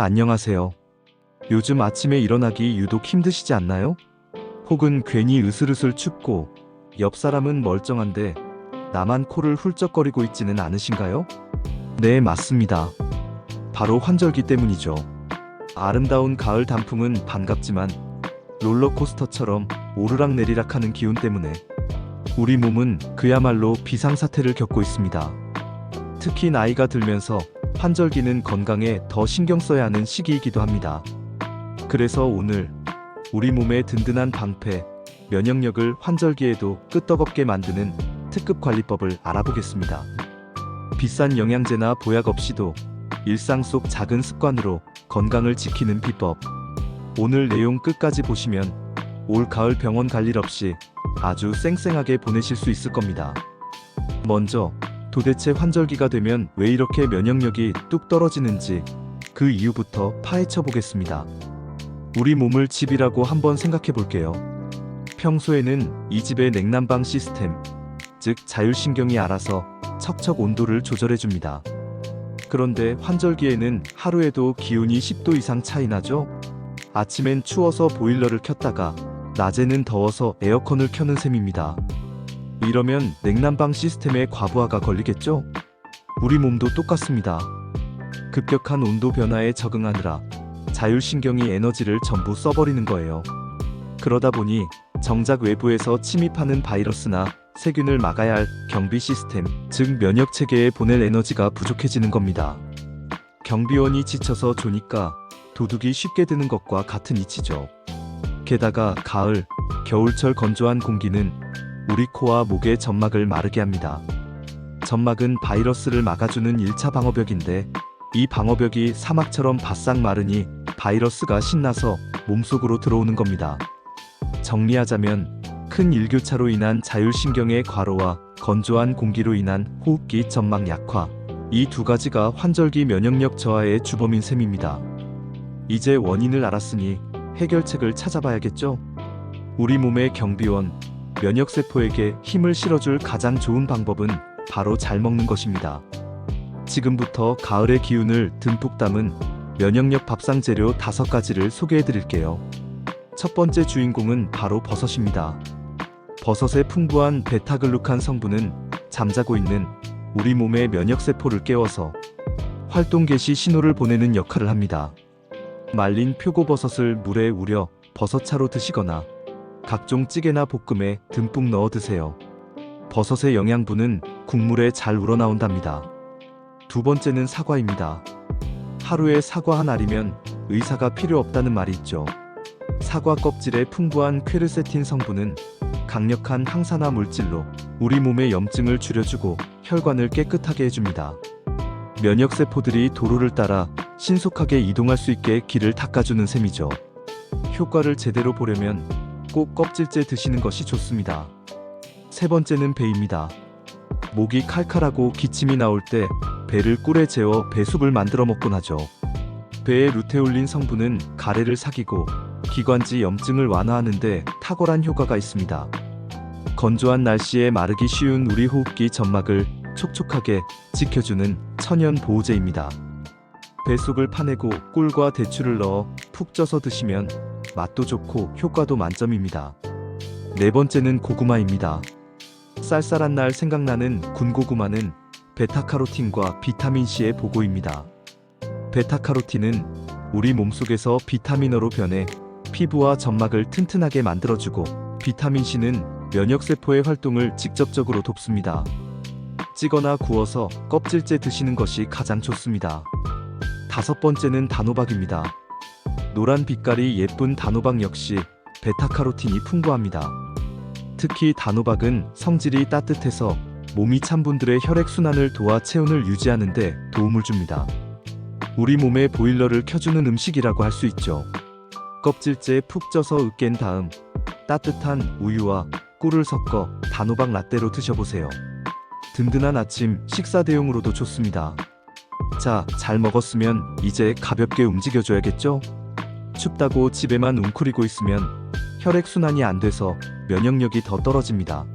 안녕하세요. 요즘 아침에 일어나기 유독 힘드시지 않나요? 혹은 괜히 으슬으슬 춥고 옆 사람은 멀쩡한데 나만 코를 훌쩍거리고 있지는 않으신가요? 네, 맞습니다. 바로 환절기 때문이죠. 아름다운 가을 단풍은 반갑지만 롤러코스터처럼 오르락내리락하는 기운 때문에 우리 몸은 그야말로 비상사태를 겪고 있습니다. 특히 나이가 들면서 환절기는 건강에 더 신경 써야 하는 시기이기도 합니다. 그래서 오늘 우리 몸의 든든한 방패, 면역력을 환절기에도 끄떡없게 만드는 특급 관리법을 알아보겠습니다. 비싼 영양제나 보약 없이도 일상 속 작은 습관으로 건강을 지키는 비법. 오늘 내용 끝까지 보시면 올 가을 병원 갈 일 없이 아주 쌩쌩하게 보내실 수 있을 겁니다. 먼저 도대체 환절기가 되면 왜 이렇게 면역력이 뚝 떨어지는지 그 이유부터 파헤쳐 보겠습니다. 우리 몸을 집이라고 한번 생각해 볼게요. 평소에는 이 집의 냉난방 시스템, 즉 자율신경이 알아서 척척 온도를 조절해 줍니다. 그런데 환절기에는 하루에도 기온이 10도 이상 차이 나죠? 아침엔 추워서 보일러를 켰다가 낮에는 더워서 에어컨을 켜는 셈입니다. 이러면 냉난방 시스템에 과부하가 걸리겠죠? 우리 몸도 똑같습니다. 급격한 온도 변화에 적응하느라 자율신경이 에너지를 전부 써버리는 거예요. 그러다 보니 정작 외부에서 침입하는 바이러스나 세균을 막아야 할 경비 시스템, 즉 면역체계에 보낼 에너지가 부족해지는 겁니다. 경비원이 지쳐서 조니까 도둑이 쉽게 드는 것과 같은 이치죠. 게다가 가을, 겨울철 건조한 공기는 우리 코와 목의 점막을 마르게 합니다. 점막은 바이러스를 막아주는 1차 방어벽인데 이 방어벽이 사막처럼 바싹 마르니 바이러스가 신나서 몸속으로 들어오는 겁니다. 정리하자면 큰 일교차로 인한 자율신경의 과로와 건조한 공기로 인한 호흡기 점막 약화, 이 두 가지가 환절기 면역력 저하의 주범인 셈입니다. 이제 원인을 알았으니 해결책을 찾아봐야겠죠? 우리 몸의 경비원, 면역세포에게 힘을 실어줄 가장 좋은 방법은 바로 잘 먹는 것입니다. 지금부터 가을의 기운을 듬뿍 담은 면역력 밥상 재료 5가지를 소개해 드릴게요. 첫 번째 주인공은 바로 버섯입니다. 버섯의 풍부한 베타글루칸 성분은 잠자고 있는 우리 몸의 면역세포를 깨워서 활동 개시 신호를 보내는 역할을 합니다. 말린 표고버섯을 물에 우려 버섯차로 드시거나 각종 찌개나 볶음에 듬뿍 넣어 드세요. 버섯의 영양분은 국물에 잘 우러나온답니다. 두 번째는 사과입니다. 하루에 사과 한 알이면 의사가 필요 없다는 말이 있죠. 사과 껍질에 풍부한 퀘르세틴 성분은 강력한 항산화 물질로 우리 몸의 염증을 줄여주고 혈관을 깨끗하게 해줍니다. 면역세포들이 도로를 따라 신속하게 이동할 수 있게 길을 닦아주는 셈이죠. 효과를 제대로 보려면 꼭 껍질째 드시는 것이 좋습니다. 세 번째는 배입니다. 목이 칼칼하고 기침이 나올 때 배를 꿀에 재워 배숲을 만들어 먹곤 하죠. 배의 루테올린 성분은 가래를 삭이고 기관지 염증을 완화하는데 탁월한 효과가 있습니다. 건조한 날씨에 마르기 쉬운 우리 호흡기 점막을 촉촉하게 지켜주는 천연 보호제입니다. 배속을 파내고 꿀과 대추를 넣어 푹 쪄서 드시면 맛도 좋고 효과도 만점입니다. 네 번째는 고구마입니다. 쌀쌀한 날 생각나는 군고구마는 베타카로틴과 비타민C의 보고입니다. 베타카로틴은 우리 몸속에서 비타민어로 변해 피부와 점막을 튼튼하게 만들어주고 비타민C는 면역세포의 활동을 직접적으로 돕습니다. 찌거나 구워서 껍질째 드시는 것이 가장 좋습니다. 다섯 번째는 단호박입니다. 노란 빛깔이 예쁜 단호박 역시 베타카로틴이 풍부합니다. 특히 단호박은 성질이 따뜻해서 몸이 찬 분들의 혈액순환을 도와 체온을 유지하는 데 도움을 줍니다. 우리 몸의 보일러를 켜주는 음식이라고 할 수 있죠. 껍질째 푹 쪄서 으깬 다음 따뜻한 우유와 꿀을 섞어 단호박 라떼로 드셔보세요. 든든한 아침 식사 대용으로도 좋습니다. 자, 잘 먹었으면 이제 가볍게 움직여줘야겠죠? 춥다고 집에만 웅크리고 있으면 혈액순환이 안 돼서 면역력이 더 떨어집니다.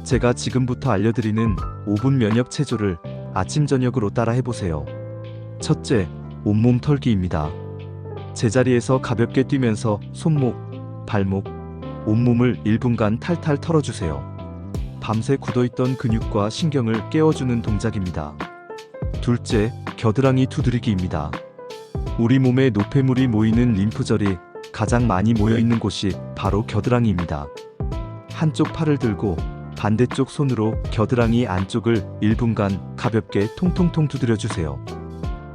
제가 지금부터 알려드리는 5분 면역 체조를 아침 저녁으로 따라 해보세요. 첫째, 온몸 털기입니다. 제자리에서 가볍게 뛰면서 손목, 발목, 온몸을 1분간 탈탈 털어주세요. 밤새 굳어있던 근육과 신경을 깨워주는 동작입니다. 둘째, 겨드랑이 두드리기입니다. 우리 몸에 노폐물이 모이는 림프절이 가장 많이 모여있는 곳이 바로 겨드랑이입니다. 한쪽 팔을 들고 반대쪽 손으로 겨드랑이 안쪽을 1분간 가볍게 통통통 두드려주세요.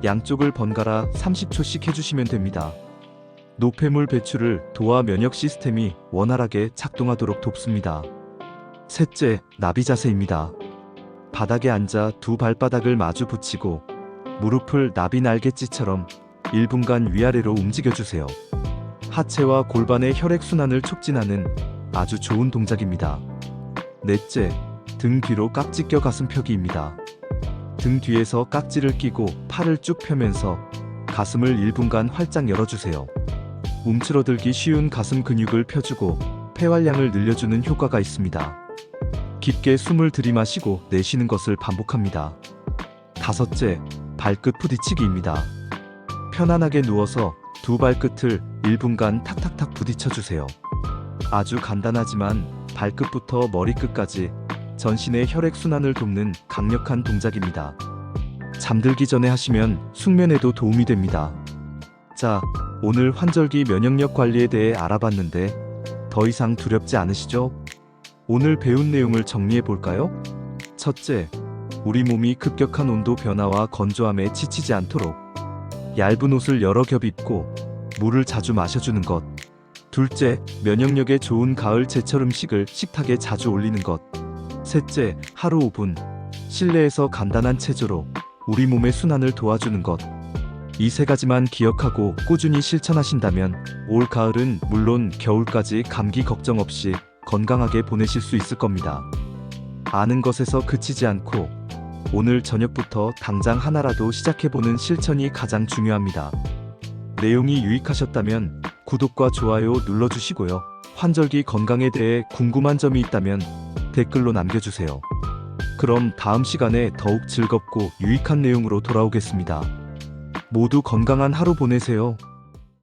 양쪽을 번갈아 30초씩 해주시면 됩니다. 노폐물 배출을 도와 면역 시스템이 원활하게 작동하도록 돕습니다. 셋째, 나비 자세입니다. 바닥에 앉아 두 발바닥을 마주 붙이고 무릎을 나비 날갯짓처럼 1분간 위아래로 움직여주세요. 하체와 골반의 혈액순환을 촉진하는 아주 좋은 동작입니다. 넷째, 등 뒤로 깍지 껴 가슴 펴기입니다. 등 뒤에서 깍지를 끼고 팔을 쭉 펴면서 가슴을 1분간 활짝 열어주세요. 움츠러들기 쉬운 가슴 근육을 펴주고 폐활량을 늘려주는 효과가 있습니다. 깊게 숨을 들이마시고 내쉬는 것을 반복합니다. 다섯째, 발끝 부딪히기입니다. 편안하게 누워서 두 발끝을 1분간 탁탁탁 부딪혀주세요. 아주 간단하지만 발끝부터 머리끝까지 전신의 혈액순환을 돕는 강력한 동작입니다. 잠들기 전에 하시면 숙면에도 도움이 됩니다. 자, 오늘 환절기 면역력 관리에 대해 알아봤는데 더 이상 두렵지 않으시죠? 오늘 배운 내용을 정리해 볼까요? 첫째, 우리 몸이 급격한 온도 변화와 건조함에 지치지 않도록 얇은 옷을 여러 겹 입고 물을 자주 마셔주는 것. 둘째, 면역력에 좋은 가을 제철 음식을 식탁에 자주 올리는 것. 셋째, 하루 5분 실내에서 간단한 체조로 우리 몸의 순환을 도와주는 것. 이 세 가지만 기억하고 꾸준히 실천하신다면 올 가을은 물론 겨울까지 감기 걱정 없이 건강하게 보내실 수 있을 겁니다. 아는 것에서 그치지 않고 오늘 저녁부터 당장 하나라도 시작해보는 실천이 가장 중요합니다. 내용이 유익하셨다면 구독과 좋아요 눌러주시고요. 환절기 건강에 대해 궁금한 점이 있다면 댓글로 남겨주세요. 그럼 다음 시간에 더욱 즐겁고 유익한 내용으로 돌아오겠습니다. 모두 건강한 하루 보내세요.